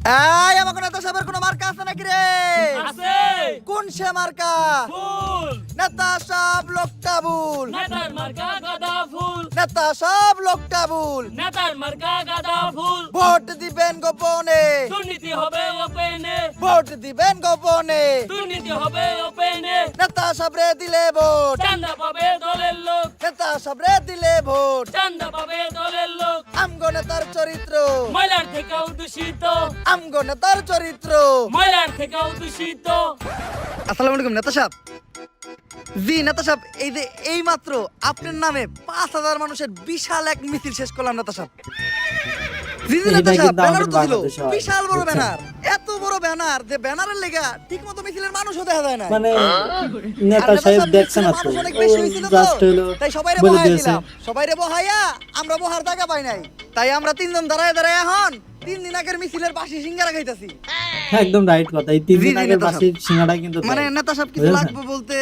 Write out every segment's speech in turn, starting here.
এই আমাকে নেতা সাহেবের কোনো মার্কা আছে নাকি রে? আছে। কোন সে মার্কা? ফুল। নেতা সাহেব লোকটা ভুল। নেতার মার্কা গাঁদা ফুল। নেতা সাহেব লোকটা ভুল। নেতার মার্কা গাঁদা ফুল। ভোট দিবেন গোপনে। দুর্নীতি হবে ওপেনে। ভোট দিবেন গোপনে। দুর্নীতি হবে ওপেনে। নেতা সাহেবরে দিলে ভোট। চান্দা পাবে দলের লোক। নেতা সাহেবরে দিলে ভোট। চান্দা পাবে দলের লোক। আমগো নেতার চরিত্র। ময়লার থেকেও দূষিত। আমগো নেতার চরিত্র। ময়লার থেকেও দূষিত। আসসালামু আলাইকুম নেতা সাহেব। জি নেতা সাহেব, এই যে এই মাত্র আপনার নামে 5,000 মানুষের বিশাল এক মিছিল শেষ করলাম নেতা সাহেব। জি জি নেতা সাহেব, ব্যানার তো ছিল, বিশাল বড় ব্যানার। এত বড় ব্যানার যে ব্যানারের লেগা ঠিকমতো মিছিলের মানুষও দেখা যায় না। মানে নেতা সাহেব দেখছেন না তো, জাস্ট হলো তাই সবাইরে বলে বহাই দিয়েছে। দিলাম। সবাইরে বহাইয়া আমরা বহার জায়গা পাই নাই, তাই আমরা তিনজন দাঁড়ায় দাঁড়ায় এখন 3 দিন আগের মিছিলের বাসি সিঙ্গারা খাইতাছি। একদম রাইট কথা। এই 3 জি, দিন জি, আগের নেতা বাসি সাহেব। সিঙ্গাড়া কিন্তু মানে দেয়। নেতা সাহেব কিছু বুঝেছেন? লাগবে বলতে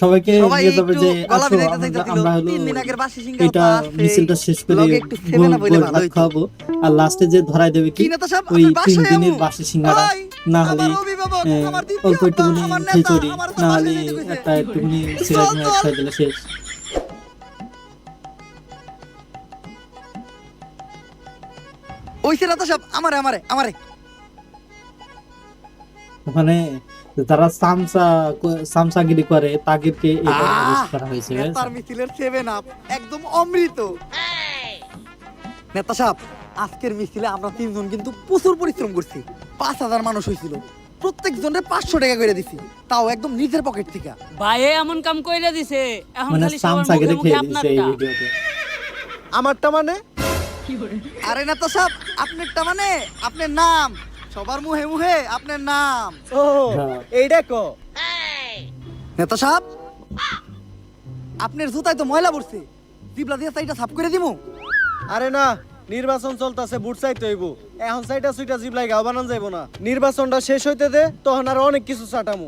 সবাইকে সবাই নিয়ে যাবে একটু যে গলা আসো ভিজাইতে চাইতেছিল। আমরা হলো 3 দিন আগের বাসি সিঙ্গারা এটা তো আছে, মিছিলটা শেষ করে লগে একটু সেভেন আপ হইলে ভালো হইতো। খাবো। আর লাস্টে যে ধরাই দেবে কি কি নেতা সাহেব, ওই আপনার 3 বাসায় দিনের আমু? বাসি সিঙ্গাড়া, ওই, না আমার হলে অভিভাবক, আমার দ্বিতীয় অল্প আব্বা, একটুখানি আমার নেতা, খিচুড়ি, আমার তো না বাসায় হলে যেতে কইছে। একটা একটুখানি সিগারেট চল, মেরে চল। খাই দিলে শেষ। ওই সে নেতা সাহেব, আমারে আমারে আমারে মানে তারা সামসাগিরি করে তাদেরকে এবার অ্যারেস্ট করা হয়েছে। নেতার মিছিলের 7 আপ একদম অমৃত। নেতা সাহেব, আজকের মিছিলে আমরা 3 জন কিন্তু প্রচুর পরিশ্রম করছি। 5,000 মানুষ হয়েছিল, প্রত্যেক জনের 500 টাকা করে দিছি, তাও একদম নিজের পকেট থেকে। ভাই এমন কাম কইরা দিছে, এখন মানে খালি সবার মুখে সামসাগিরি মুখে খেয়ে দিচ্ছে এই আপনারটা। ভিডিওতে। আমারটা মানে? আরে নেতা সাহেব, আপনারটা মানে আপনার নাম, সবার মুহে মুহে আপনার নাম। ও হ্যাঁ। এইটা কো নেতা সাহেব, আপনার জুতায় তো ময়লা পড়ছে, জিবলা দিয়ে সাইডটা সাফ করে দিমু। আরে না, নির্বাচন চলতেছে, বুট চাইতে হইব। এখন সাইটা সুইটা জিবলাই গাও বানান যাইব না। নির্বাচনটা শেষ হইতে দে, তখন আর অনেক কিছু চাটামু।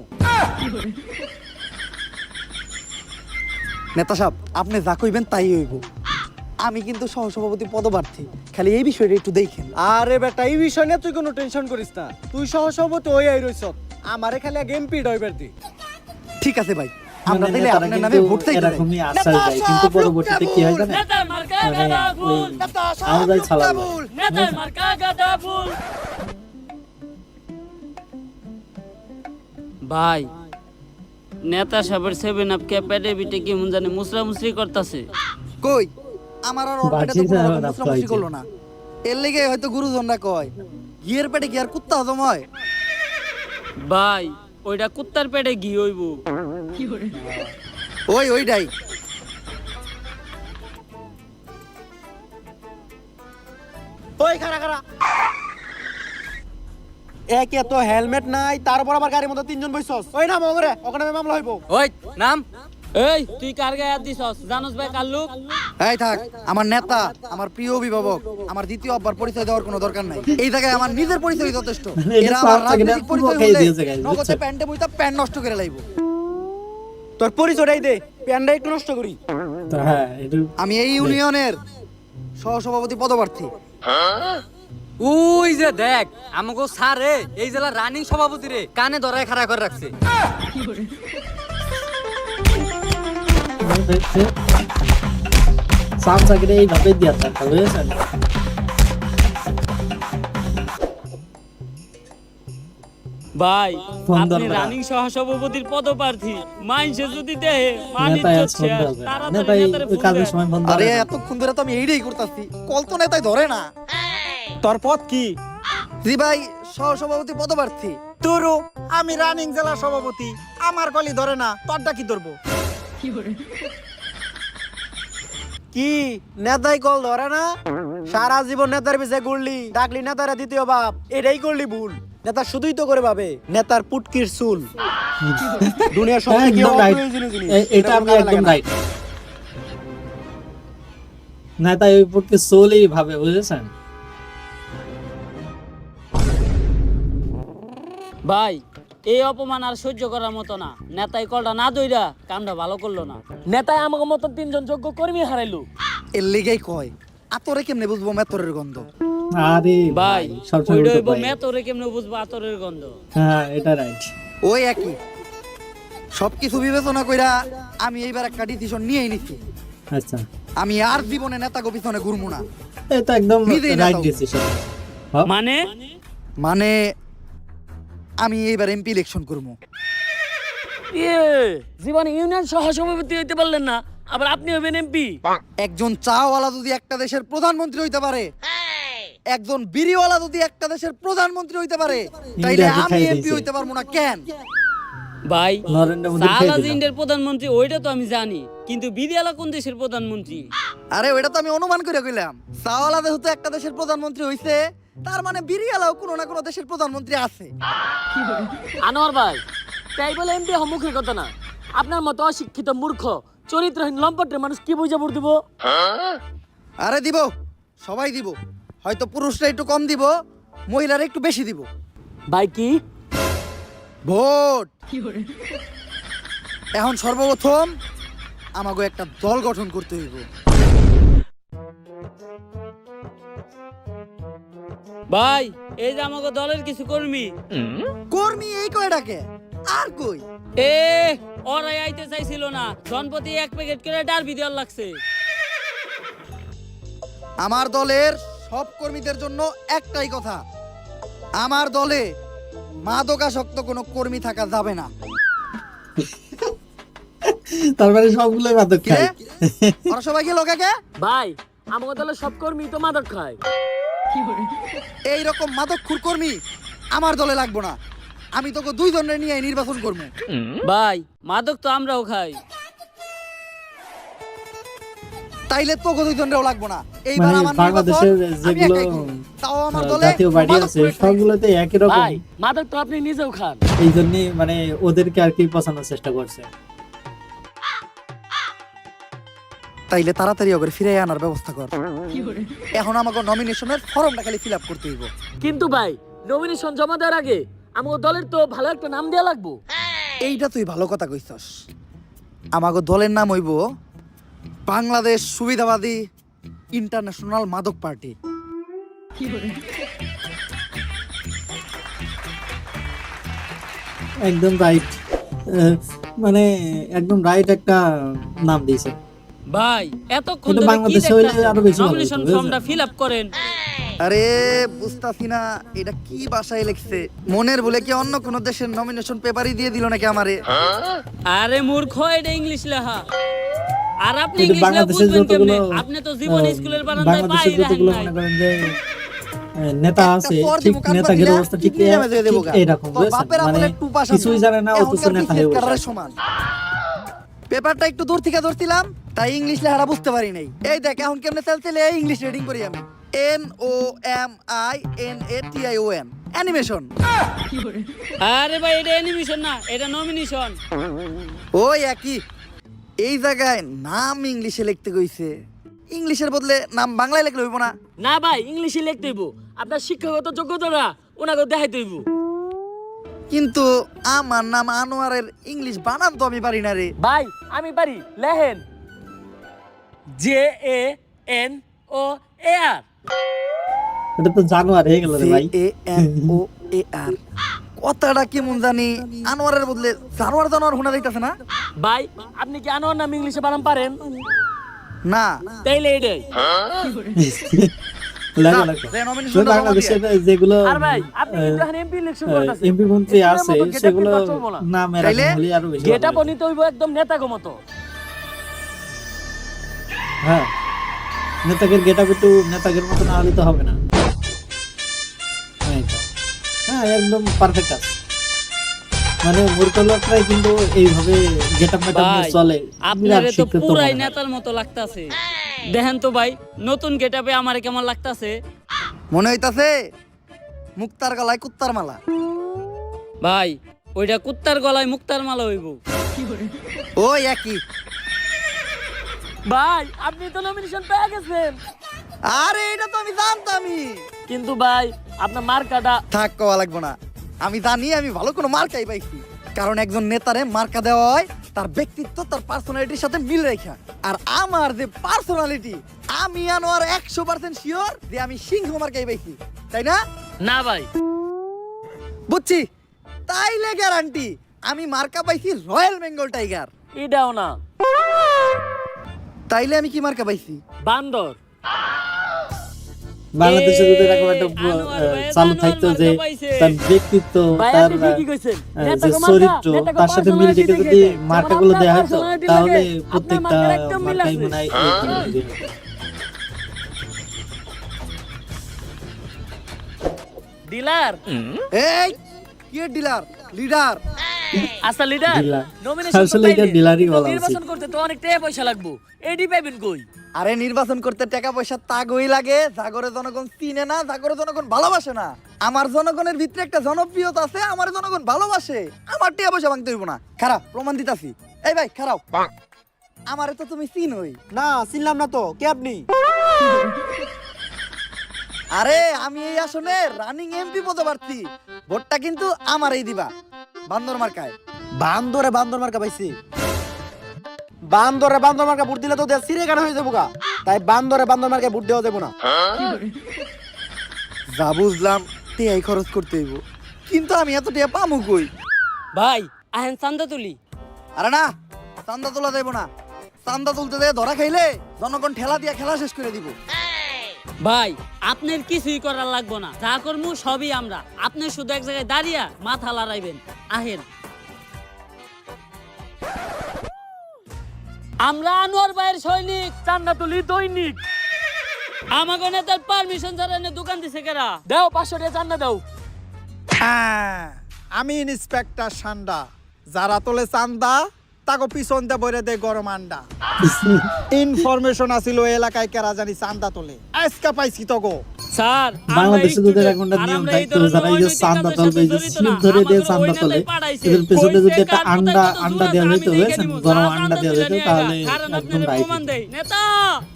নেতা সাহেব, আপনি যা কইবেন তাই হইব। আমি কিন্তু সহসভাপতি পদপ্রার্থী, খালি এই বিষয়টা একটু দেখেন। আরে বেটা, এই বিষয় নিয়ে তুই কোনো টেনশন করিস না। তুই সহসভাপতি হই আই রইছ, আমারে খালি আগে এমপি ডইবার দি। ঠিক আছে ভাই, আমরা মানে দিলে নেতারা আপনার নামে কিন্তু ভোট চাইতে যাই। এরকমই আশ্বাস দেয়, কিন্তু পরবর্তীতে কি হয় জানেন? নেতার মার্কা মানে গাঁদা ওই ফুল। নেতা সাহেব, আওয়াজ ছাড়া যায়। ভুল। নেতার মার্কা গাঁদা ফুল। ভাই, নেতা সাহেবের 7 আপ কে পেটে বিটে কি মন জানে মুসরা মুসরি করতেছে। কই আমার আর ওর পেটে তো বাজি কোনো রকম ছাড়া মুসরামুসরি রাখতে করলো না। এর লেগে হয়তো গুরুজনরা কয় ঘিয়ের পেটে কি আর কুত্তা হজম হয়? ভাই, ওইটা কুত্তার পেটে ঘি হইব। ওইটাই। ওই খারা খারা, একে তো হেলমেট নাই, তারপর আবার গাড়ির মধ্যে 3 জন বইছস। ওই না মগরে, ওখানে মামলা হইব। ওই নাম। এই তুই কার গায়ে হাত দিছস? জানোস ভাই কার লোক? এই থাক, আমার নেতা, আমার প্রিয় অভিভাবক, আমার দ্বিতীয় আব্বার পরিচয় দেওয়ার কোনো দরকার নাই। এই জায়গায় আমার নিজের পরিচয় যথেষ্ট। এটা এরা আমার সামসাগিরি রাজনৈতিক পুরো পরিচয় খেয়ে হলে দিয়েছে guys, নগদে বুঝছেন? প্যান্টে বইতা প্যান্ট নষ্ট করে লাইব। তোর পরিচয়টাই দে, প্যান্ডা একটু নষ্ট করি। তো হ্যাঁ, এটা আমি এই ইউনিয়নের সহসভাপতি পদপ্রার্থী। ওই যে দেখ আমাকে স্যারে এই জেলার রানিং সভাপতি রে কানে ধরায় খাড়া করে রাখছে। সামসাগিরি এইভাবে দিয়া থাকতে বুঝেছেন? ভাই, ফোন আপনি দরকার। রানিং সহসভাপতির পদপ্রার্থী। মাইনসে যদি দেহে মানিত নেতাই আজ ফোন শেষ। দরকার। তাড়াতাড়ি নেতাই নেতারে ওই ফোন কাজের দেন। সময় ফোন আরে ধরে না। এতক্ষণ ধরে তো আমি এইটাই করতেছি, কল তো নেতাই ধরে না। তোর পদ কি? জি ভাই, সহসভাপতি পদপ্রার্থী। তোরও আমি রানিং জেলা সভাপতি, আমার কলি ধরে না, তোরটা কি ধরবো? কি নেতাই কল ধরে না? সারা জীবন নেতার পিছে ঘুরলি, ডাকলি নেতারা দ্বিতীয় বাপ, এটাই করলি ভুল। নেতা শুধুই তো করে ভাবে নেতার পুটকির চুল। দুনিয়ার সব থেকে একদম right. অপ্রয়োজনীয় জিনিস। এটা আপনি কাজে একদম লাগে না। রাইট। নেতাই ওই পক্ষে সোলই ভাবে বুঝেছেন? ভাই, এই অপমান আর সহ্য করার মতো না। নেতাই কলটা না দইরা কামটা ভালো করলো না। নেতাই আমাকে মতন 3 জন যোগ্য কর্মী হারাইলো। এর লেগেই কয় আতরে কেমনে বুঝবো মেতরের গন্ধ। আরে ভাই সবসময় ওইটা উল্টো হইব পাই। মেতরে কেমনে বুঝবো আতরের গন্ধ। হ্যাঁ এটা রাইট। ওই একই সবকিছু বিবেচনা কইরা আমি এইবার একটা ডিসিশন নিয়েই নিছি। আচ্ছা আমি আর জীবনে নেতাকে পিছনে ঘুরবো না। এটা একদম নিজেই রাইট নেতা ডিসিশন। মানে মানে আমি এইবার এমপি ইলেকশন করবো। জীবনে ইউনিয়ন সহ সভাপতি হইতে পারলেন না, আবার আপনি হবেন এমপি? একজন চাওয়ালা যদি একটা দেশের প্রধানমন্ত্রী হইতে পারে, একজন বিড়িওয়ালা যদি একটা দেশের প্রধানমন্ত্রী হইতে পারে, তাইলে ইন্ডিয়াকে আমি খাইয়ে এমপি দিয়েছে। হইতে পারবো না কেন? ভাই নরেন্দ্র মোদী খেয়ে সালাজ দিলাম। ইন্ডিয়ার প্রধানমন্ত্রী ওইটা তো আমি জানি, কিন্তু বিদিয়ালা কোন দেশের প্রধানমন্ত্রী? আরে ওইটা তো আমি অনুমান করে কইলাম। চাওয়ালা যেহেতু একটা দেশের প্রধানমন্ত্রী হইছে, তার মানে বিড়িওয়ালাও কোনো না কোনো দেশের প্রধানমন্ত্রী আছে। আনোয়ার ভাই, তাই বলে এমপি মুখের কথা না। আপনার মতো অশিক্ষিত মূর্খ চরিত্রহীন লম্পটের মানুষ কি বুঝে ভোট দিব? আরে দিব, সবাই দিব। হয়তো পুরুষরা একটু কম দিব, মহিলারা একটু বেশি দিব। ভাই কি ভোট। এখন সর্বপ্রথম আমাকে একটা দল গঠন করতে হইব। ভাই এই যে আমাকে দলের কিছু কর্মী কর্মী এই কয়টাকে আর কই? এ ওরাই আইতে চাইছিল না, জনপতি এক প্যাকেট করে ডারবি দেওয়ার লাগছে। আমার দলের সব কর্মীদের জন্য একটাই কথা, আমার দলে মাদকাসক্ত কোনো কর্মী থাকা যাবে না। তারপরে সবগুলোই মাদক কি রে? খায়। ওরা সবাই গেল কাকে? ভাই আমাকে দলের সব কর্মী তো মাদক খায়। এইরকম মাদকখুর কর্মী আমার দলে লাগবো না। আমি তোকে দুইজনের নিয়ে নির্বাচন করবো। ভাই মাদক তো আমরাও খাই। তাইলে তোকে দুইজনেরও লাগবো না। এইবার মানে আমার নির্বাচন বাংলাদেশের আমি যেগুলো একাই করবো। তাও আমার দলে জাতীয় পার্টি আছে মাদকখুরের নাই। সবগুলোতে একই রকম। ভাই মাদক তো আপনি নিজেও খান। এই জন্যই মানে ওদেরকে আর কি পছন্দের চেষ্টা করছে। তাইলে তাড়াতাড়ি ওকে ফিরে আনার ব্যবস্থা কর। এখন আমাকে নমিনেশনের ফর্মটা খালি ফিল আপ করতে হইব। কিন্তু ভাই নমিনেশন জমা দেওয়ার আগে আমাকে দলের তো ভালো একটা নাম দেওয়া লাগবো। এইটা তুই ভালো কথা কইছস। আমাকে দলের নাম হইব বাংলাদেশ সুবিধাবাদী ইন্টারন্যাশনাল মাদক পার্টি। একদম রাইট, মানে একদম রাইট একটা নাম দিয়েছে। ভাই এতক্ষণ কিন্তু ধরে কি বাংলাদেশে হইলে আরো বেশি ভালো নমিনেশন হতো, ফর্মটা ফিল আপ করেন। আরে বুঝতাছি না এটা কি ভাষায় লিখছে। মনের ভুলে কি অন্য কোন দেশের নমিনেশন পেপারই দিয়ে দিল নাকি আমারে? আরে মূর্খ, এটা ইংলিশ লেখা। আর আপনি কিন্তু ইংলিশ লেখা বাংলাদেশের বুঝবেন কেমনে? যতগুলো আপনি তো জীবনে স্কুলের বারান্দায় পাই বাংলাদেশের রাখেন যতগুলো নাই। মনে করেন যে নেতা আছে, একটা ঠিক পর দিব, নেতাগির কানপাত অবস্থা দিলা, ঠিক কিডনি ড্যামেজ হয়ে দেবো গা। এইরকম তোর বাপের মানে আমলে টুপা সামনে। কিছুই জানে না অথচ এখনকার নেতা BCS হয়ে বসে ক্যাডারের আছে। সমান। পেপারটা একটু দূর থেকে ধরছিলাম, তাই ইংলিশ লেখাটা বুঝতে পারি নাই। এই দেখ এখন কেমনে চলছে, ইংলিশ রিডিং করি আমি। NOMINATION animation. আরে ভাই এটা অ্যানিমেশন না, এটা নমিনেশন। ওই একই। এই জায়গায় নাম ইংলিশে লিখতে কইছে, ইংলিশের বদলে নাম বাংলায় লিখলে হইব না? না ভাই ইংলিশে লিখতে হইব, আপনার শিক্ষাগত যোগ্যতাটা ওনাকে দেখাইতে হইব। কিন্তু আমার নাম আনোয়ারের ইংলিশ বানান তো আমি পারি না রে। ভাই আমি পারি, লেহেন JANOAR। এটা তো জানোয়ার হয়ে গেল রে ভাই। JANOAR কথাটা কেমন জানি আনোয়ারের বদলে জানোয়ার জানোয়ার শোনা যাইতাছে না? ভাই আপনি কি আনোয়ার নাম ইংলিশে বানান পারেন? না তাইলে এটাই। লাগো না, লাগো। যে nomination টা জমা বাংলাদেশের দিয়ে। যেগুলো আর ভাই আপনি কিন্তু এখন এমপি ইলেকশন করতেছেন, এমপি মন্ত্রী আছে সেগুলো নাম তাইলে এরকম হলে আরো বেশি ভালো গেটা হয়। বনিতে হইব একদম নেতাগো মতো। হ্যাঁ নেতাগের গেটআপ একটু নেতাগের মতো না হলে তো হবে না। এই তো। হ্যাঁ একদম পারফেক্ট আছে, মানে মূর্খ লোকরাই কিন্তু এইভাবে গেটআপ মেটআপ ভাই চলে। আপনারে বিরাট তো শিক্ষিত পুরাই মনে হয়। নেতার মতো লাগতাছে। দেখেন তো ভাই নতুন গেটআপে আমারে কেমন লাগতাছে। মনে হইতাছে মুক্তার গলায় কুত্তার মালা। ভাই ওইটা কুত্তার গলায় মুক্তার মালা হইব। ওই একই। ভাই আপনি তো নমিনেশন পেয়ে গেছেন, আরে এটা তো আমি জানতামই। কিন্তু ভাই আপনার মার্কাটা থাক কওয়া লাগবো না, আমি জানি আমি ভালো কোনো মার্কাই পাইছি। কারণ একজন নেতারে মার্কা দেওয়া হয় তার ব্যক্তিত্ব তার পার্সোনালিটির সাথে মিল রেখা। আর আমার যে পার্সোনালিটি, আমি আনোয়ার 100% শিওর যে আমি সিংহ মার্কাই পাইছি, তাই না? না ভাই, বুঝছি, তাইলে গ্যারান্টি আমি মার্কা পাইছি রয়্যাল বেঙ্গল টাইগার। এটাও না। তাইলে আমি কি মার্কা পাইছি? বান্দর। বাংলাদেশে যদি এরকম একটা চালু থাকতো যে তার ব্যক্তিত্ব, ভাই, তার আপনি ঠিকই কইছেন। যে নেতাকে মার্কা, চরিত্র, নেতাকে তার সাথে মিল personality রেখে যদি দেখে যেমন মার্কাগুলো আপনার দেওয়া হতো, personality তাহলে লাগে, আপনার প্রত্যেকটা মার্কার একদম মিল মার্কাই আছে। মনে হয় ডিলার। এই কে ডিলার? লিডার। আচ্ছা লিডার, ডিলার। নমিনেশন আসলে এটা ডিলারই বলা উচিত। নির্বাচন করতে তো অনেক টাকা পয়সা লাগবে, এডি পাইবেন কই? আরে নির্বাচন করতে টাকা পয়সা তাগই লাগে, জাগরে জনগণ চিনে না, জাগরে জনগণ ভালোবাসে না। আমার জনগণের ভিতরে একটা জনপ্রিয়তা আছে, আমার জনগণ ভালোবাসে। আমার টাকা পয়সা ভাঙতে হইব না। খারাপ প্রমাণ দিতাছি। এই ভাই খারাপ, আমারে তো তুমি চিনোই। না চিনলাম না তো, কে আপনি? আরে আমি এই আসনে রানিং এমপি পদে প্রার্থী। ভোটটা কিন্তু আমারই দিবা, বান্দর মার্কায়। বান্দরে বান্দর মার্কা পাইছি। বান্দরে বান্দর মার্কা ভোট দিলে তো দেশ সিরে গান হয়ে যাবো গা। তাই বান্দরে বান্দর মার্কা ভোট দেওয়া যাবো না। যা বুঝলাম টিয়াই খরচ করতে হইব, কিন্তু আমি এত টিয়া পামু কই? ভাই আহেন চান্দা তুলি। আরে না, চান্দা তোলা যাইব না। চান্দা তুলতে যেয়ে ধরা খাইলে জনগণ ঠেলা দিয়া খেলা শেষ করে দিব। ভাই আপনার কিছুই করার লাগবো না, যা করবো সবই আমরা। আপনি শুধু এক জায়গায় দাঁড়িয়ে মাথা লড়াইবেন। আহেন, আমরা আনোয়ার ভাইয়ের সৈনিক। চান্দা তুলি দৈনিক। আমাকে নেতার পারমিশন ছাড়া এনে দোকান দিছে কেরা? দাও 500 টাকা চান্দা দাও। আমি ইন্সপেক্টর সান্ডা, যারা তোলে চান্দা তাকে পিছন দিয়ে বইরে দেয় গরম আন্ডা। ইনফরমেশন আছিল এলাকায় কেরা জানি চান্দা তোলে, আজকে পাইছি তো গো। স্যার বাংলাদেশে যদি এরকম একটা নিয়ম থাকতো, যারা এই যে চান্দা তোলবে, এই যে স্লিপ ধরে দিয়ে চান্দা তোলে, এদের পেছনে যদি একটা আন্ডা দেওয়া হইতো, বুঝছেন, গরম আন্ডা দেওয়া হইতো, তাহলে একদম রাইট। নেতা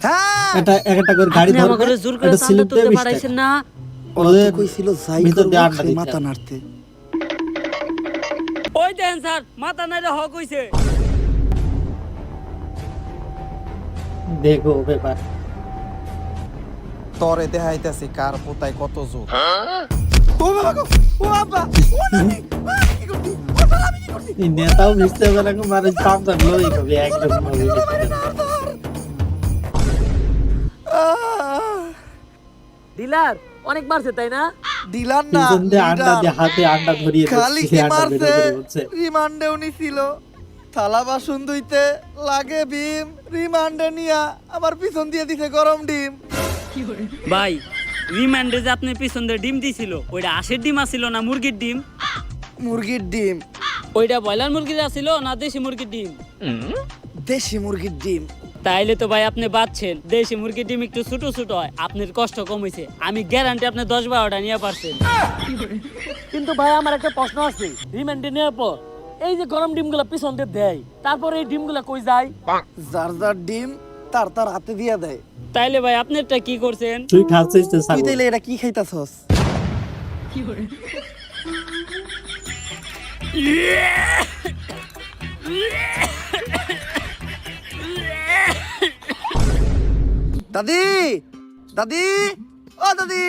হ্যাঁ, এটা একটা করে গাড়ি আপনি ধরবে, আমাকে জোর করে এটা চান্দা স্লিপ দিয়ে তুলতে 20 পারাইছেন টাকা। না। ওদের কইছিল যাই ভিতর দিয়ে করবো, আন্ডা খালি দিতে মাথা হবে। নাড়তে। ওই দেন স্যার, মাথা নাইরে হক হইছে। দেখো ব্যাপার। তরে দেখাইতেছি কার পোতায় কত জোর। ও বাবা গো, ও বাবা, ও নানি, কি করছি? ও শালা, আমি কি করছি? এই নেতাও বুঝতে পারে না, মানে চান্দা লই হবে একদম হবে। ডিলার অনেক মারছে তাই না? ডিলার না, পিছন দিয়ে আন্ডা লিডার। দিয়ে হাতে আন্ডা ধরিয়ে খালি দিচ্ছে, কি আন্ডা মারছে, বের করে হচ্ছে। রিমান্ডেও নিছিল। থালা বাসন ধুইতে লাগে ভীম, রিমান্ডে নিয়া আমার পিছন দিয়ে দিছে গরম ডিম। ভাই রিমান্ডে যে আপনি পিছন দিয়ে ডিম দিছিল, ওইটা আশের ডিম আছিল না মুরগির ডিম? মুরগির ডিম। ওইটা ব্রয়লার মুরগির আছিল না দেশি মুরগির ডিম? দেশি মুরগির ডিম। তাইলে তো ভাই আপনি বাঁচছেন। দেশি মুরগির ডিম একটু ছোট ছোট হয়, আপনার কষ্ট কম হয়েছে। আমি গ্যারান্টি আপনি 10-12টা নিয়ে পারছেন। কিন্তু ভাই আমার একটা প্রশ্ন আছে, রিমান্ডে নেওয়ার পর এই যে গরম ডিমগুলো পিছন দিয়ে দেয়, তারপর এই ডিমগুলো কই যায়? যার যার ডিম তার তার হাতে দিয়া দেয়। তাইলে ভাই আপনারটা কি করছেন? তুই খাচ্ছিস তো তুই ছাগল। তাইলে এটা কি খাইতাছস? দাদি, দাদি, ও দাদি,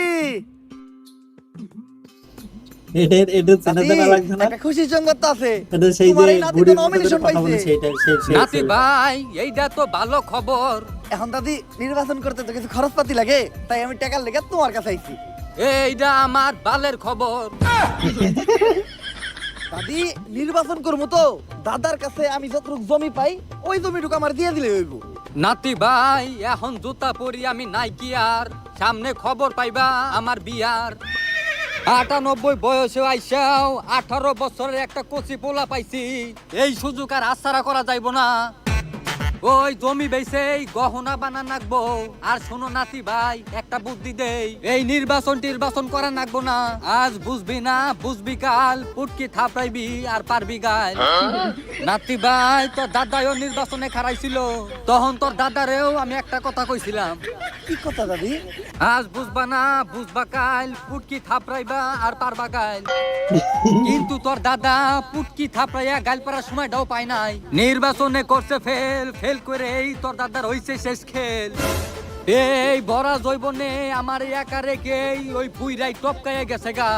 এটা চেনা দাদি, জানা লাগছে না? একটা খুশির সংবাদ তো আছে। এটা সেই যে তোমার এই নাতি তো বুড়ির মতো nomination করে কথা বলে পাইছে। সেইটা, নাতি ভাই এইটা তো ভালো খবর। এখন দাদি নির্বাচন করতে তো কিছু খরচপাতি লাগে, তাই আমি টাকার লেগে তোমার কাছে আইছি। এইটা আমার বালের খবর। দাদি নির্বাচন করবো তো, দাদার কাছে আমি যতটুকু জমি পাই ওই জমিটুকু আমার দিয়ে দিলে হইব। নাতি ভাই এখন জুতা পরি আমি নাই কি আর, সামনে খবর পাইবা আমার বিয়ার। 98 বয়সে আইসাও 18 বছরের একটা কচি পোলা পাইছি, এই সুযোগ আর আশারা করা যাইব না। ওই জমি বেচে গহনা বানা নাকবো। আর শোনো নাতি ভাই, একটা বুদ্ধি দেই, এই নির্বাচন করা নাকবো না। আজ বুঝবি না, বুঝবি কাল, পুটকি থাপড়াইবি আর পারবি গাল। নাতি ভাই, তোর দাদাও নির্বাচনে খারাইছিল, তখন তোর দাদারেও আমি একটা কথা কইছিলাম, কি কথা দাদি? আজ বুঝবা না, বুঝবা কাল, পুটকি থাপড়াইবা আর পারবা গাল। কিন্তু তোর দাদা পুটকি থাপড়াইয়া গাল পারার সময়টাও পায় নাই। নির্বাচনে করছে ফেল করেই তোর দাদার হইছে শেষ খেল। এই বড়া জৈবনে আমার একা রেখেই ওই পুইরাই টপকাইয়া গেছে গা।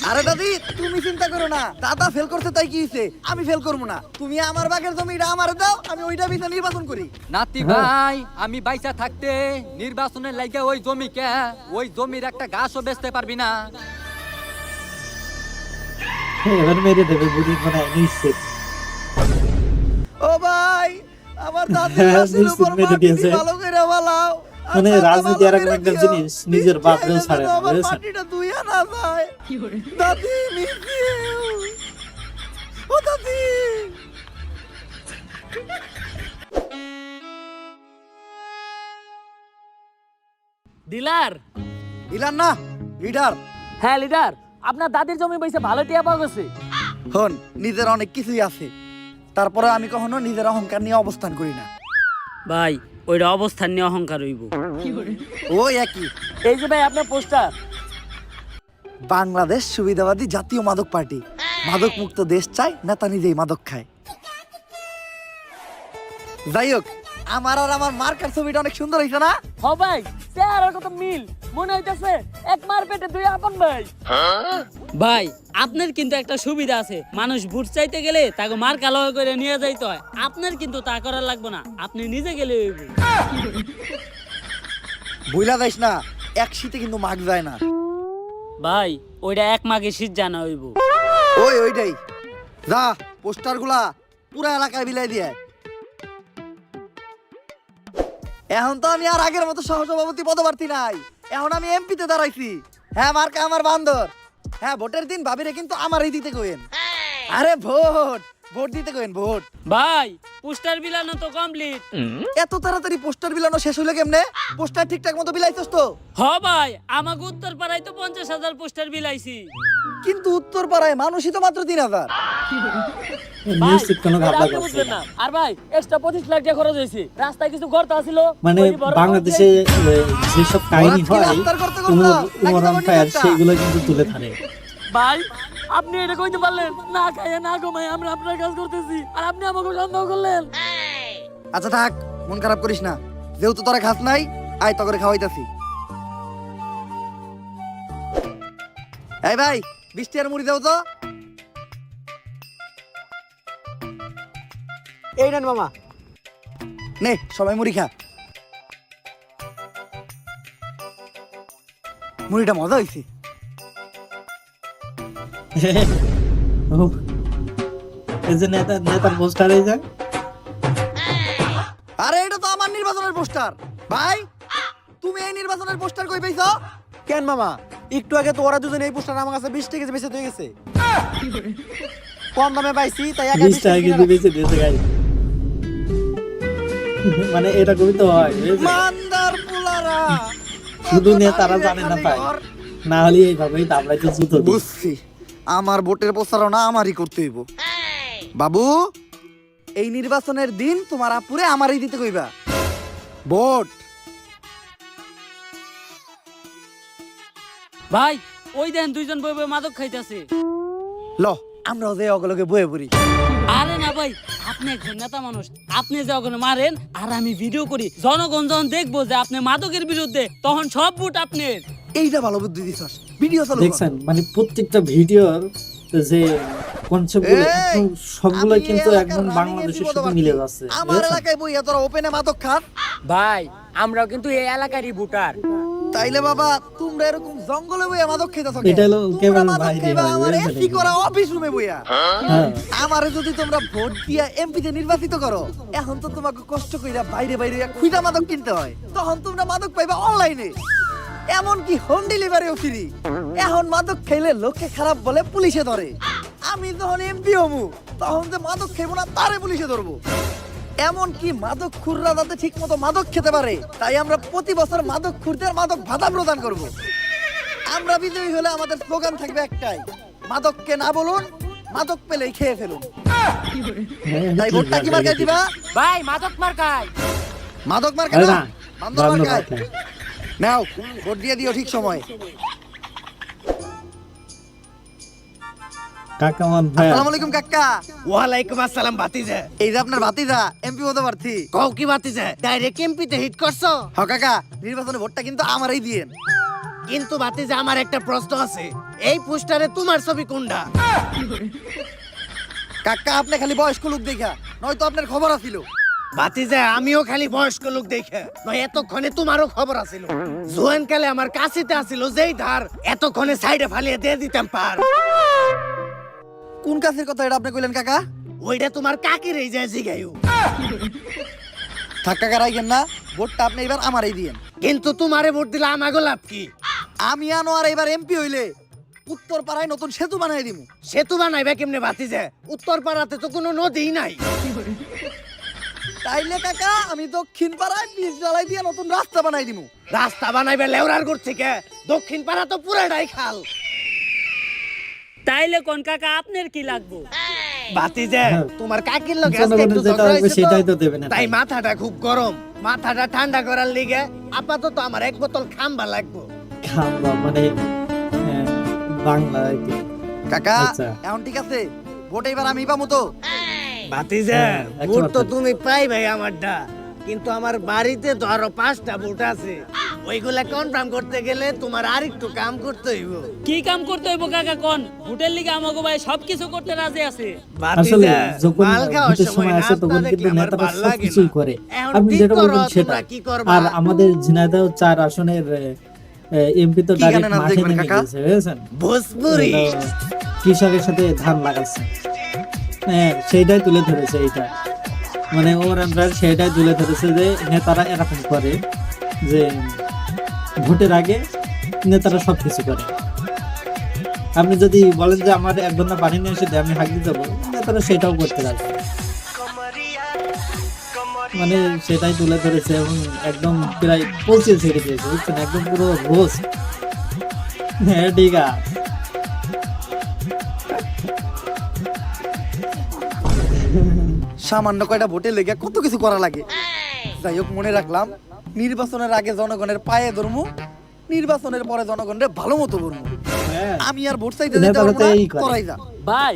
আরে দাদি, তুমি চিন্তা করো না, দাদা ফেল করতে তাই কি হইছে? আমি ফেল করবো না। তুমি আমার বাগের জমিটা আমারে দাও, আমি ওইটা বিনা নির্বাচন করি। নাতি ভাই, আমি বাইচা থাকতে নির্বাচনের লাইগা ওই জমির একটা ঘাসও বেচতে পারবি না। এবার মেরে দেবে বুড়ি মানে নিশ্চিত। ও ভাই, আমার দাদি হ্যাঁ, আসিল নিশ্চিত উপর মেরে দিয়েছে। মাটি ভালো করে বালাও। আর মানে দাদা রাজনীতি ভালো এরকম করে একটা দিও। জিনিস, নিজের বাপরেও যেন ছাড়ে না, আমার বুঝেছেন? মাটিটা ধুইয়া না যায়। দাদি মিস ইউ। ও দাদি। ডিলার। ইলান না, লিডার। হ্যাঁ লিডার, আপনার দাদির জমি বেচে ভালো টিয়া পাওয়া গেছে। হন, নিজের অনেক কিছুই আছে, তারপরে আমি কখনো নিজের অহংকার নিয়ে অবস্থান করি না। ভাই ওইটা অবস্থান নিয়ে অহংকার হইব। ওই একই। এই যে ভাই আপনার পোস্টার। বাংলাদেশ সুবিধাবাদী জাতীয় মাদক পার্টি, মাদক মুক্ত দেশ চাই, নেতা নিজেই মাদক খায়। যাই হোক, আমার আর আমার মার্কার ছবিটা অনেক সুন্দর হয়েছে না? হ ভাই, চেহারার কত মিল, মনে হইতাছে এক মার পেটে দুই আপন ভাই। ভাই আপনার কিন্তু একটা সুবিধা আছে, মানুষ ভোট চাইতে গেলে তাকে মার কালো করে নিয়ে যাইতে হয়। আপনার কিন্তু তা করার লাগবে না, আপনি নিজে গেলে হইব। বুইলা যাইস না, এক শীতে কিন্তু মাগ যায় না। ভাই ওইটা এক মাঘে শীত জানা হইব। ওইটাই। যা, পোস্টার গুলা পুরা এলাকায় বিলাই দিয়ে। এখন তো আমি আর আগের মতো সহসভাপতি পদপ্রার্থী নাই, এখন আমি এমপিতে দাঁড়াইছি। হ্যাঁ, মার্কা আমার বান্দর। হ্যাঁ, ভোটের দিন ভাবিরে কিন্তু আমারই দিতে কইেন। আরে ভোট দিতে কইেন, ভোট। ভাই পোস্টার বিলানো তো কমপ্লিট। এত তাড়াতাড়ি পোস্টার বিলানো শেষ হইলো কেমনে? পোস্টার ঠিকঠাক মতো বিলাইছস তো? হ ভাই, আমাকে উত্তর পাড়ায় তো 50,000 পোস্টার বিলাইছি। কিন্তু উত্তর পাড়ায় মানুষই তো মাত্র 3,000। নিশ্চিত কোনো এটা ঘাবলা আপনি করছে বুঝবেন না। না। আর ভাই এক্সট্রা 25 লাখ টাকা খরচ হয়েছে, রাস্তায় কিছু গর্ত আছিল। মানে ওই বড় বাংলাদেশে যেসব কাহিনী ওরা কি হয় রাস্তার গর্তে করছে না? নাকি উমর তোমার ফায়ার নিজেরটা? সেইগুলো কিন্তু তুলে ধরে। ভাই আপনি এটা কইতে পারলেন না? খাইয়ে না ঘুমাই আমরা আপনার কাজ করতেছি, আর আপনি আমাকে সন্দেহ করলেন। আচ্ছা থাক, মন খারাপ করিস না, যেহেতু তোরা খাস নাই, আয় তো করে খাওয়াইতাছি। এই ভাই, 20 টাকার মুড়ি দাও তো। এই নেন মামা। নে, সবাই মুড়ি খা। মুড়িটা মজা হইছে। এই যে নেতার পোস্টার এই যায়। আরে এটা তো আমার নির্বাচনের পোস্টার। ভাই, তুমি এই নির্বাচনের পোস্টার কই পাইছো? কেন মামা, একটু আগে তো ওরা দুজন এই পোস্টার আমার কাছে 20 টাকা বেচে দিয়ে গেছে। কম দামে পাইছি তাই একা 20 টাকা কেজি বেচে দিয়েছে গাই। মানে এরকমই তো হয়, বুঝেছেন? মান্দার পুলারা। শুধু নেতারা জানে না পায়, না হলে এইভাবেই দাবড়াইতে জুতো দিই। বুঝছি, আমার ভোটের প্রচারণা আমারই করতে হইব। বাবু, এই নির্বাচনের দিন তোমার আপুরে আমারই দিতে কইবা ভোট। ভাই ওই দেন দুইজন বই বই মাদক খাইতেছে। ল, আমরাও যে অগলকে বয়ে পড়ি। আরে না ভাই, আপনি একজন নেতা মানুষ, আপনি যে ওখানে মারেন আর আমি ভিডিও করি, জনগণ যখন দেখবো যে আপনি মাদকের বিরুদ্ধে, তখন সব ভোট আপনার। এইটা ভালো বুদ্ধি দিছস, ভিডিও চালু কর। দেখছেন, মানে প্রত্যেকটা ভিডিওর যে কনসেপ্টগুলো এই, সবগুলো আমি কিন্তু এই একদম এলাকার বাংলাদেশের রানিং সাথে মিলে যাচ্ছে, আমার বুঝেছেন? এলাকায় বইয়া তোরা ওপেনে মাদক খাস। ভাই আমরাও কিন্তু এই এলাকারই ভোটার। তাইলে বাবা, তোমরা এরকম জঙ্গলে বইয়া মাদক খাইতেছ কেন? এটা হলো তোমরা কেবল মাদক বাইরে খাইবা হয়, আমার বুঝেছেন? এসি করা অফিস রুমে বইয়া। হ্যাঁ। আমারে যদি তোমরা ভোট দিয়া এমপিতে নির্বাচিত করো, এখন তো তোমাকে কষ্ট কইরা বাইরে বাইরে খুঁজা মাদক কিনতে হয়, তখন তোমরা মাদক পাইবা অনলাইনে, এমনকি হোম ডেলিভারিও ফ্রি। এখন মাদক খাইলে লোকে খারাপ বলে পুলিশে ধরে। আমি যখন এমপি হমু, তখন যে মাদক খাইবো না তারে পুলিশে ধরবো। এমন কি মাদক খুররা যাতে ঠিক মতো মাদক খেতে পারে, তাই আমরা প্রতি বছর মাদক খুরদের মাদক ভাতা প্রদান করব। আমরা বিজয়ী হলে আমাদের স্লোগান থাকবে একটাই, মাদককে না বলুন, মাদক পেলেই খেয়ে ফেলুন। তাই ভোটটা কি মার্কায় দিবা? ভাই মাদক মার্কায়। মাদক মার্কা আরে না, না, বান্দর বান্দর মার্কায়। মার্কায়। নাও ভোট দিয়ে দিও ঠিক সময়। কাকামান ভাই আসসালামু আলাইকুম কাকা। ওয়ালাইকুম আসসালাম ভাতিজা। এই যে আপনার ভাতিজা এমপি হতে প্রার্থী। কও কি ভাতিজা, ডাইরেক্ট এমপিতে হিট করছো? হ্যাঁ কাকা, নির্বাচনে ভোটটা কিন্তু আমারই দিয়েন। কিন্তু ভাতিজা আমার একটা প্রশ্ন আছে, এই পোস্টারে তোমার ছবি কোনটা? কাকা আপনি খালি বয়স্ক লোক দেখা, নয়তো আপনার খবর আছিল। ভাতিজা আমিও খালি বয়স্ক লোক দেখে নয়, এতক্ষণে তোমারও খবর আছিল। জোয়ান কালে আমার কাছিতে আছিল যেই ধার, এতক্ষণে সাইডে ফালিয়ে দিয়ে দিতাম পার। কোন কাছের কথা এটা আপনি কইলেন কাকা? ওইটা তোমার কাকির এই যায় জিগাইও। থাক কাকা রাইগেন না, ভোটটা আপনি এবার আমারই দিয়েন। কিন্তু তোমারে ভোট দিলে আমাগো লাভ কি? আমি আনোয়ার এবার এমপি হইলে উত্তর পাড়ায় নতুন সেতু বানাই দিমু। সেতু বানাইবে কেমনে ভাতিজা? উত্তর পাড়াতে তো কোনো নদীই নাই। তাইলে কাকা আমি দক্ষিণ পাড়ায় বীজ জ্বালাই দিয়ে নতুন রাস্তা বানাই দিমু। রাস্তা বানাইবে লেওরার গুড় থেকে, দক্ষিণ পাড়া তো পুরাটাই খাল। তাইলে কোন কাকা আপনার কি লাগবো? ভাতিজা তোমার কাকির লগে আজকে জনগণের একটু যেটা ঝগড়া লাগবে হইছে সেটাই তো তো, দেবে না। তাই মাথাটা খুব গরম। মাথাটা ঠান্ডা করার লিগে আপাতত আমার এক বোতল খাম্বা লাগবে। খাম্বা মানে বাংলা আর কি। কাকা আচ্ছা। এখন ঠিক আছে, ভোট এবার আমি পাবো তো? ভাতিজা হ্যাঁ, ভোট তো একমাত্র। তুমি পাই ভাই আমারটা, কিন্তু আমার বাড়িতে তো আরো 5টা ভোট আছে। ওইগুলা কনফার্ম করতে গেলে তোমার আর একটু কাম করতে হইব। কি কাম করতে হইব কাকা কোন? ভোটের লিগে আমাকে ভাই সবকিছু করতে রাজি আছে। আসলে ভাতিজা যখন মাল খাওয়ার ভোটের সময় আসে নাস্তা তখন দেখলে কিন্তু আমার নেতারা ভাল লাগে সবকিছুই না। করে। এখন আপনি ঠিক যেটা করো, বলবেন সেটা। তোমরা কি করবা? আর আমাদের ঝিনাইদহ 4 আসনের এমপি তো কি ডাইরেক্ট গানের নাম মাঠে দেখবেন নেমে কাকা? গেছে, বুঝেছেন? ভোজপুরি। হলো কৃষকের সাথে ধান লাগাচ্ছে, হ্যাঁ সেইটাই তুলে ধরেছে। এইটা মানে ওর আন্ডার সেটাই তুলে ধরেছে যে নেতারা এরকম করে যে ভোটের আগে নেতারা সবকিছু করে। আপনি যদি বলেন যে আমার এক ঘন্টা পানি নিয়ে এসে দিয়ে আমি হাঁক দিতে যাবো, নেতারা সেটাও করতে রাজি। মানে সেটাই তুলে ধরেছে এবং একদম প্রায় পৌঁছে ছেড়ে দিয়েছে, বুঝছেন? একদম পুরো রোজ। হ্যাঁ ঠিক আছে। সামান্য কয়টা ভোটে লেগে কত কিছু করা লাগে। যাই হোক, মনে রাখলাম, নির্বাচনের আগে জনগণের পায়ে ধরমু, নির্বাচনের পরে জনগণের ভালো মতো করবো। হ্যাঁ আমি আর ভোট চাইতে যেতে নেতারা পারবো তো না, এই করে। তোরাই যা। ভাই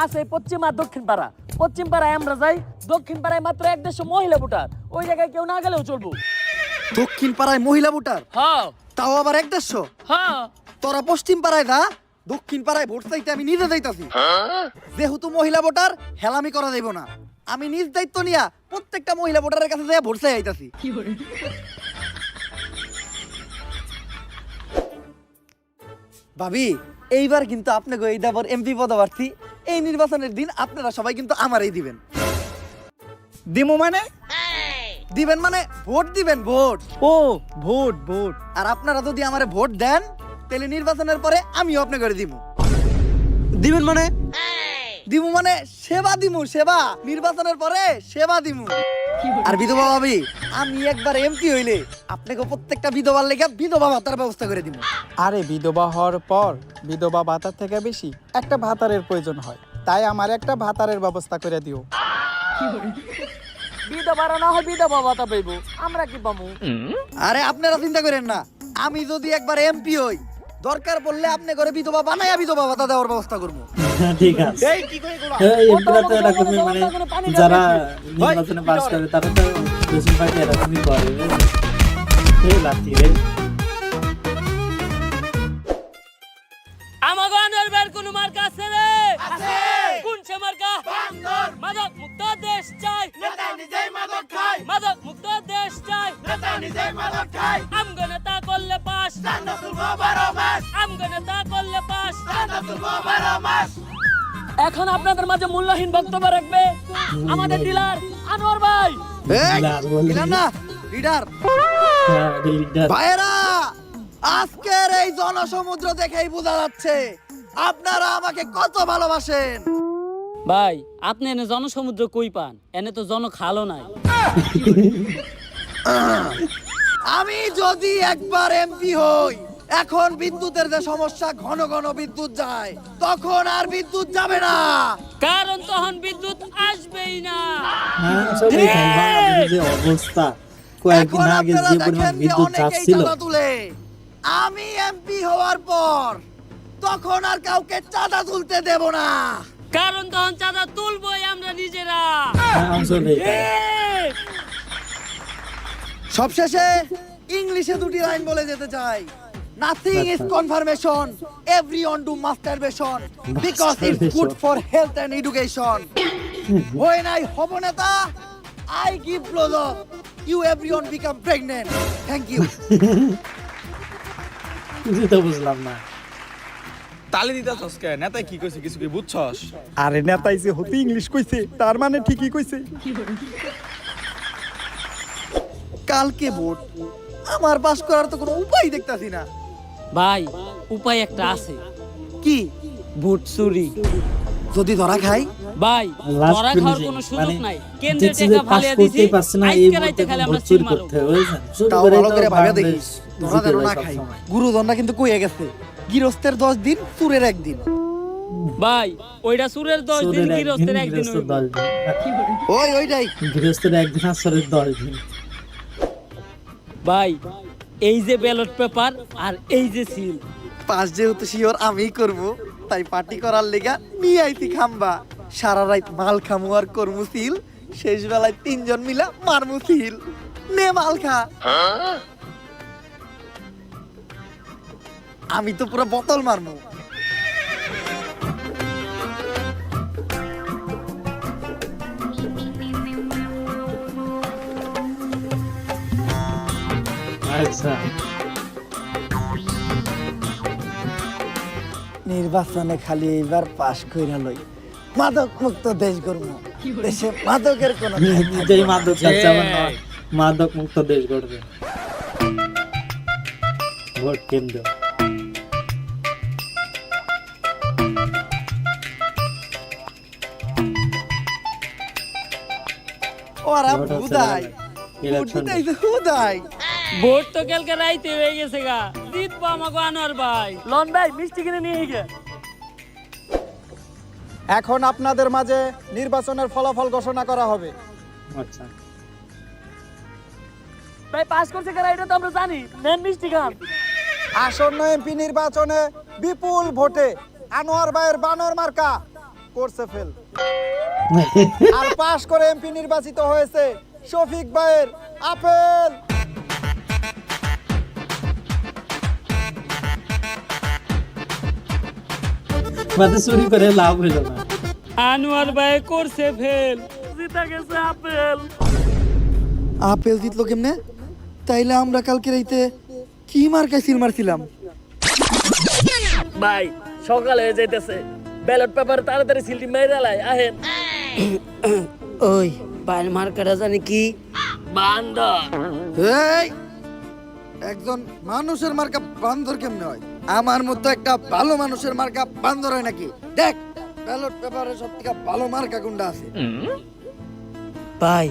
আছে পশ্চিম আর দক্ষিণ পাড়া। পশ্চিম পাড়ায় আমরা যাই, দক্ষিণ পাড়ায় মাত্র 150 মহিলা ভোটার। ওই জায়গায় কেউ না গেলেও চলবো। দক্ষিণ পাড়ায় মহিলা ভোটার, হ্যাঁ তাও আবার 150। হ্যাঁ তোরা পশ্চিম পাড়ায় যা, দক্ষিণ পাড়ায় ভোট চাইতে আমি নিজে যাইতাছি। যেহেতু মহিলা ভোটার, হেলামি করা যাইব না। আমি নিজ দায়িত্ব নিয়া প্রত্যেকটা মহিলা ভোটারের কাছে যাই ভোট চাই আইতাছি। ভাবি এইবার কিন্তু আপনাকে এই দাবর এমপি পদপ্রার্থী, এই নির্বাচনের দিন আপনারা সবাই কিন্তু আমারই দিবেন। দিমু মানে? দিবেন মানে ভোট দিবেন, ভোট। ও ভোট ভোট। আর আপনারা যদি আমারে ভোট দেন, তাহলে নির্বাচনের পরে আমিও আপনাকে করে দিব। দিবেন মানে? দিমু মানে সেবা দিমু, সেবা। নির্বাচনের পরে সেবা দিমু। আর বিধবা ভাবি, আমি একবার এমপি হইলে আপনাকে প্রত্যেকটা বিধবার লেগে বিধবা ভাতার ব্যবস্থা করে দিব। আরে বিধবা হওয়ার পর বিধবা ভাতার থেকে বেশি একটা ভাতারের প্রয়োজন হয়, তাই আমার একটা ভাতারের ব্যবস্থা করে দিও। বিধবারা না হয় বিধবা ভাতা পাইবো, আমরা কি পাবো? আরে আপনারা চিন্তা করেন না, আমি যদি একবার এমপি হই, দরকার পড়লে আপনি করে বিধবা বানাইয়া বিধবা ভাতা দেওয়ার ব্যবস্থা করবো। হ্যাঁ, ঠিক আছে। এই কি করে গোলা? এমপিরা তো এরকমই, মানে যারা নির্বাচনে পাস করে তারা তো বেশিরভাগই এরকমই করে, বুঝেছেন? এই লাঠি রে। আমাগো আনোয়ার ভাইয়ের কোনো মার্কা আছে রে? আছে। কোন সে মার্কা? বান্দর। মাদক মুক্ত দেশ চাই, নেতা নিজেই মাদক খায়। মাদক মুক্ত দেশ চাই, নেতা নিজেই মাদক খায়। আমগো নেতা করলে পাস, চাঁদা তুলবো 12 মাস। আমগো নেতা করলে পাস, চাঁদা তুলবো 12 মাস। এখন আপনাদের মাঝে মূল্যহীন বক্তব্য রাখবে আমাদের ডিলার আনোয়ার ভাই। এই, লিডার বলে। লিডার না, লিডার। হ্যাঁ, লিডার। ভাইয়েরা, আজকের এই জনসমুদ্র দেখেই বোঝা যাচ্ছে আপনারা আমাকে কত ভালোবাসেন। ভাই আপনি এনে জনসমুদ্র কই পান, এনে তো জনখালও নাই। আমি যদি একবার এমপি হই, এখন বিদ্যুতের যে সমস্যা, ঘন ঘন বিদ্যুৎ যায়, তখন আর বিদ্যুৎ যাবে না। কারণ তখন বিদ্যুৎ আসবেই না। হ্যাঁ, আসলে ভাই, বাংলাদেশের যে অবস্থা, কয়েকদিন এখন আগে আপনারা যে পরিমাণ দেখেন যে বিদ্যুৎ অনেকেই যাচ্ছিল, চাঁদা তুলে। আমি এমপি হওয়ার পর তখন আর কাউকে চাঁদা তুলতে দেব না। কারণ তখন চাঁদা তুলবই আমরা নিজেরা। হ্যাঁ, আসলে সবশেষে ইংলিশে দুটি লাইন বলে যেতে চাই। Nothing is confirmation, everyone do masturbation because it's good for health and education. When I hobo neta, I give blowjob. You everyone become pregnant. Thank you. কিছু তো বুঝলাম না। তালি দিতাছস কে? নেতাই কি কইছে কিছু কি বুঝছস? আরে নেতাই যে হতে ইংলিশ কইছে, তার মানে ঠিকই কইছে। কালকে ভোট, আমার পাস করার তো কোনো উপায় দেখতাছি না। ভাই উপায় একটা আছে, কি? ভোট চুরি। যদি ধরা খাই? ভাই Last ধরা খাওয়ার finishing, কোনো সুযোগ মানে নাই। কেন্দ্রে দেখছি যে টাকা পাস ফালিয়ে দিছি, করতেই পারছে না, এই আজকে রাইতে মুহূর্তে খালি আমরা ভোট সিল চুরি মারব। করতে হবে, বুঝছেন? চুরি তাও করেই ভালো তো করে ভাবে বাংলাদেশ দেখিস, ধরা জিতে যেন যায় না সব খাই। সময়। গুরুদণ্ডা কিন্তু কইয়া গেছে, গৃহস্থের 10 দিন, চুরের 1 দিন। ভাই ওইটা সুরের 10 দিন, চোরের গৃহস্থের একদিন, একদিন গৃহস্থের হইব। 10 দিন। ওইটাই। গৃহস্থের একদিন আর চোরের 10 দিন। ভাই এই যে ব্যালট পেপার আর এই যে সিল, পাস যেহেতু শিওর আমিই করব, তাই পার্টি করার লেগা নিয়ে আইতি খাম্বা। সারা রাত মাল খামু আর করমু সিল, শেষ বেলায় 3 জন মিলা মারমু সিল। নে মাল খা। আমি তো পুরো বোতল মারমু। আচ্ছা, নির্বাচনে খালি এইবার পাশ কইরা লই, মাদক মুক্ত দেশ গড়মু। দেশে মাদকের কোনো নিজেই মাদক খাচ্ছে, আবার নয় মাদক মুক্ত দেশ গড়বে। ভোট কেন্দ্র ওরা ভোট হচ্ছে বুদাই, ইলেকশন। বুদাই। ভোট তো কালকে রাইতে হয়ে গেছে গা, জিতবো আমাকে আনোয়ার ভাই। লন ভাই মিষ্টি কিনে নিয়ে গে। এখন আপনাদের মাঝে নির্বাচনের ফলাফল ঘোষণা করা হবে। আচ্ছা, ভাই পাস করছে কারা এটা তো আমরা জানি, নেন মিষ্টি খান। আসন্ন এমপি নির্বাচনে বিপুল ভোটে আনোয়ার ভাইয়ের বানর মার্কা করছে ফেল। আর পাশ করে এমপি নির্বাচিত হয়েছে শফিক ভাইয়ের আপেল। মাঝে চুরি করে লাভ হইল না। আনোয়ার ভাই করছে ফেল, জিতা গেছে আপেল। আপেল জিতলো কেমনে? তাইলে আমরা কালকে রাইতে কি মার্কায় সিল মারছিলাম? ভাই সকালে হয়ে যাইতেছে, ব্যালট পেপার তাড়াতাড়ি সিলটি মেরে লাই। আহেন ওই পায়ের মার্কাটা জানি কি? বান্দর। এই, একজন মানুষের মার্কা বান্দর কেমনে হয়? আমার মতো একটা ভালো মানুষের মার্কা বান্দর হয় নাকি? দেখ ব্যালট পেপারে সব থেকে ভালো মার্কা কোনটা আছে। ভাই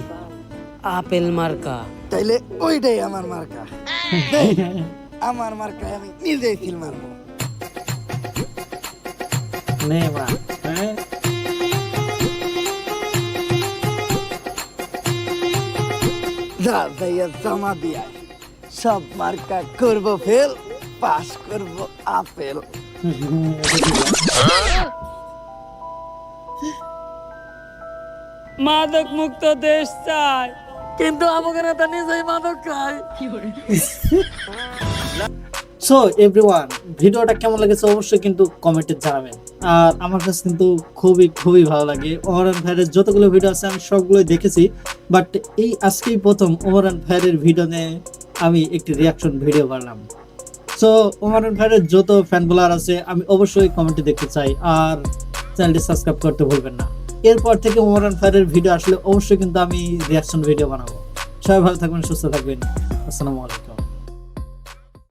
আপেল মার্কা। তাইলে ওইটাই আমার মার্কা। দেখ, আমার মার্কায় আমি নিজেই সিল মারবো। নে মা, হ্যাঁ? যা যাইয়া জমা দিয়া সব মার্কা করব ফেল, পাস করব আপেল। মাদক মুক্ত দেশ চাই, কিন্তু আমাকে নেতা নিজেই মাদক খায়। সো এভরিওয়ান, ভিডিওটা কেমন লেগেছে অবশ্যই কিন্তু কমেন্টে জানাবেন। আর আমার কাছে কিন্তু খুবই ভালো লাগে। ওমরান ভাইয়ের যতগুলো ভিডিও আছে আমি সবগুলোই দেখেছি, বাট এই আজকেই প্রথম ওমরান ভাইয়ের ভিডিও নিয়ে আমি একটি রিয়াকশন ভিডিও বানালাম। সো ওমরান ভাইয়ের যত ফ্যান ফলোয়ার আছে আমি অবশ্যই কমেন্টে দেখতে চাই, আর চ্যানেলটি সাবস্ক্রাইব করতে ভুলবেন না। এরপর থেকে ওমরান ভাইয়ের ভিডিও আসলে অবশ্যই কিন্তু আমি রিয়াকশন ভিডিও বানাবো। সবাই ভালো থাকবেন, সুস্থ থাকবেন। আসসালামু আলাইকুম।